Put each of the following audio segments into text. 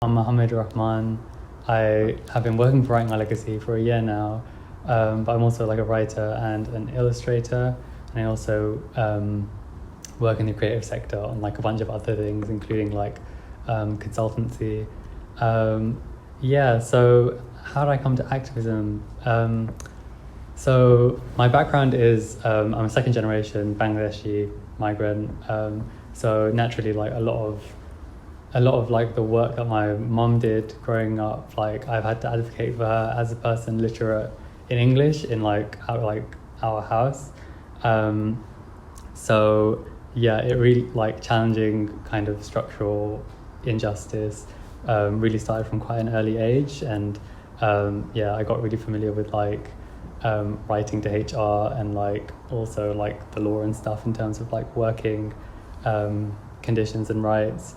I'm Mohammed Rahman. I have been working for Writing My Legacy for a year now, but I'm also like a writer and an illustrator, and I also work in the creative sector on like a bunch of other things, including like consultancy. So how did I come to activism? So my background is I'm a second generation Bangladeshi migrant, so naturally like a lot of like the work that my mom did growing up, like I've had to advocate for her as a person literate in English in like our house. So yeah, it really like challenging kind of structural injustice really started from quite an early age, and I got really familiar with like writing to HR and like also like the law and stuff in terms of like working conditions and rights.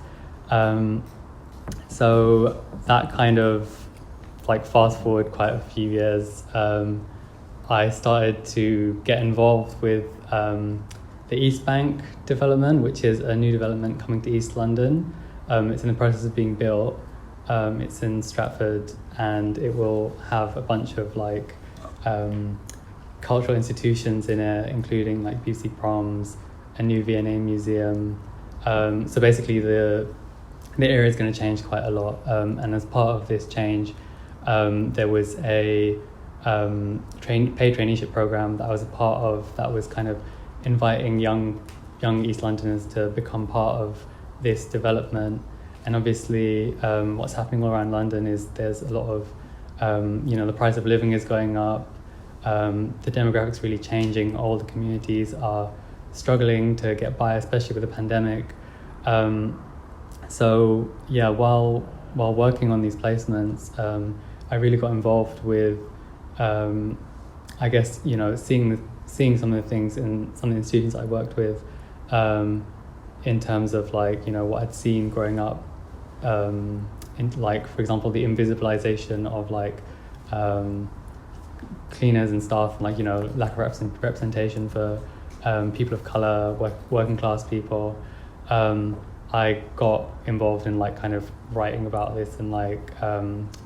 So that kind of like fast forward quite a few years, I started to get involved with the East Bank development, which is a new development coming to East London. It's in the process of being built. It's in Stratford, and it will have a bunch of like cultural institutions in it, including like BBC Proms, a new V&A museum. So basically the area is going to change quite a lot, and as part of this change, there was a paid traineeship program that I was a part of that was kind of inviting young East Londoners to become part of this development. And obviously, what's happening all around London is there's a lot of, the price of living is going up, the demographics really changing, older communities are struggling to get by, especially with the pandemic. So yeah, while working on these placements, I really got involved with, seeing some of the things in some of the students I worked with, in terms of like what I'd seen growing up, in like for example the invisibilization of like cleaners and staff, and like lack of representation for people of color, working class people. I got involved in like kind of writing about this and like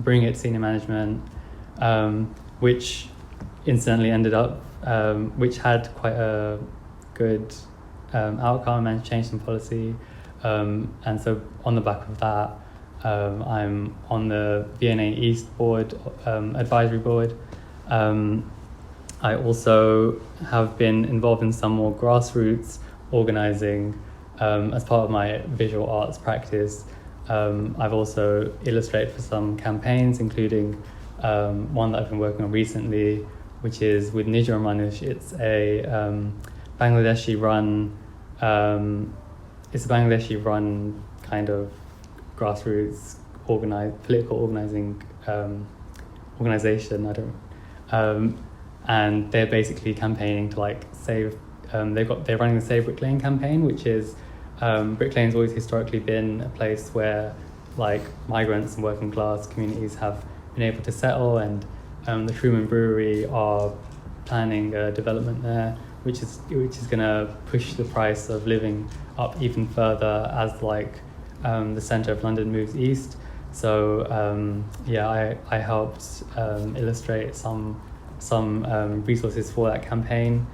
bringing it to senior management, which incidentally ended up, which had quite a good outcome and changed some policy. And so on the back of that, I'm on the V&A East board, advisory board. I also have been involved in some more grassroots organizing as part of my visual arts practice. I've also illustrated for some campaigns, including one that I've been working on recently, which is with Nijra Manush. It's a Bangladeshi run kind of grassroots political organizing organization. And they're basically campaigning to like save. They're running the Save Brick Lane campaign, which is Brick Lane's always historically been a place where like migrants and working class communities have been able to settle, and the Truman Brewery are planning a development there, which is going to push the price of living up even further as like the centre of London moves east. So I helped illustrate some resources for that campaign,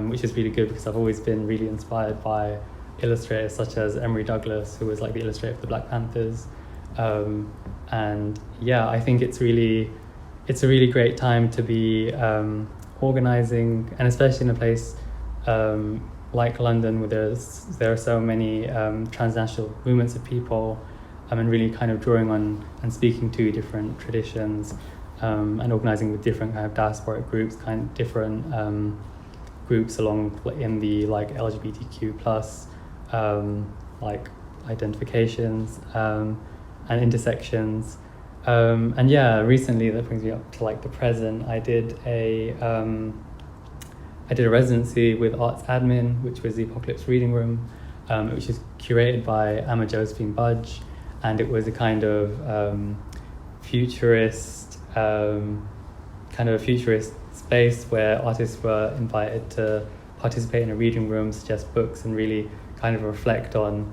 which is really good because I've always been really inspired by illustrators such as Emery Douglas, who was like the illustrator for the Black Panthers. And yeah, I think it's a really great time to be organising, and especially in a place like London, where there are so many transnational movements of people, and really kind of drawing on and speaking to different traditions, and organising with different kind of diasporic groups, kind of different groups along in the like LGBTQ plus like identifications and intersections. And yeah, recently, that brings me up to like the present, I did a residency with Arts Admin, which was the Apocalypse Reading Room, which is curated by Emma Josephine Budge, and it was a kind of futurist space where artists were invited to participate in a reading room, suggest books, and really kind of reflect on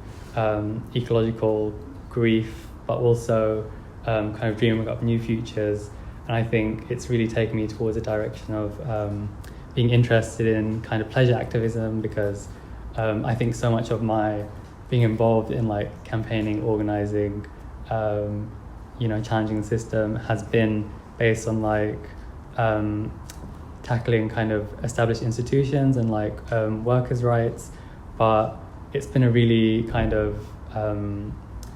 ecological grief but also kind of dreaming up new futures. And I think it's really taken me towards a direction of being interested in kind of pleasure activism, because I think so much of my being involved in like campaigning, organising, challenging the system has been based on like tackling kind of established institutions and like workers' rights, but it's been a really kind of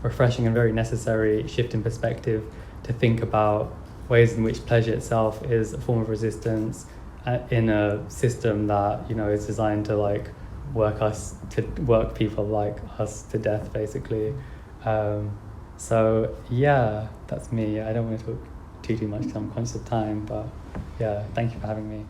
refreshing and very necessary shift in perspective to think about ways in which pleasure itself is a form of resistance in a system that is designed to like work people like us to death, basically. So yeah, that's me. I don't want to talk too much because I'm conscious of time, but yeah, thank you for having me.